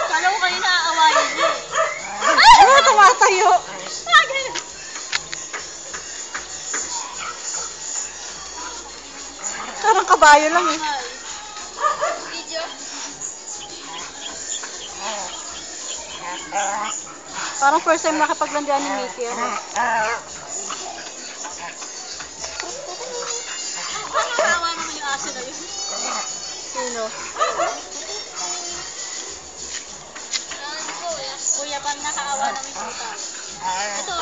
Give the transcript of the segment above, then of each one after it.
Kala ko kayo naaawayan niyo eh. Ano, tumatayo. Parang kabayo lang eh. Video. Parang first time nakapaglandian ni Mickey. Ano? Paano naawa naman yung aso na yun? Sino? Kuya, paano nakaawa naman yung puta? Ito.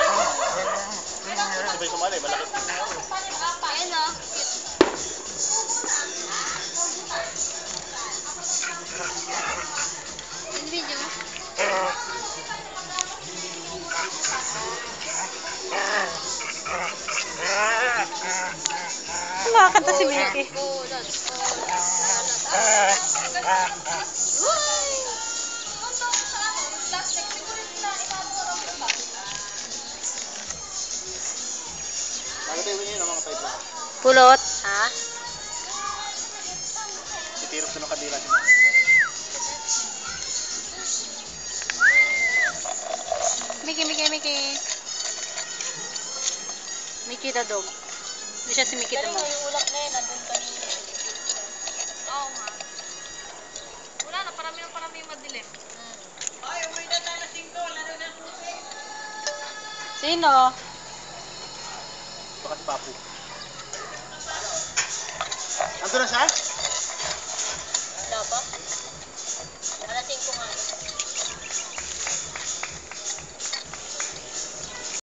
Sabay sumali, malaki. Ayan o. Yung video mo. Nakakanta si Mickey. Nakatayo niyo yung mga pipe. Pulot. Ha? Titirap ko ng kadila si Mama. Mickey, Mickey, Mickey. Mickey the dog. Hindi siya si Mickey the dog. Yung ulap na yun, nandun kanina. Oo nga. Wala na, parami yung madilim. Ay, umuwi na tayo na 5, laro na susi. Sino? Baka si Papu. Nandun na siya? Wala ba? Alas 5 nga.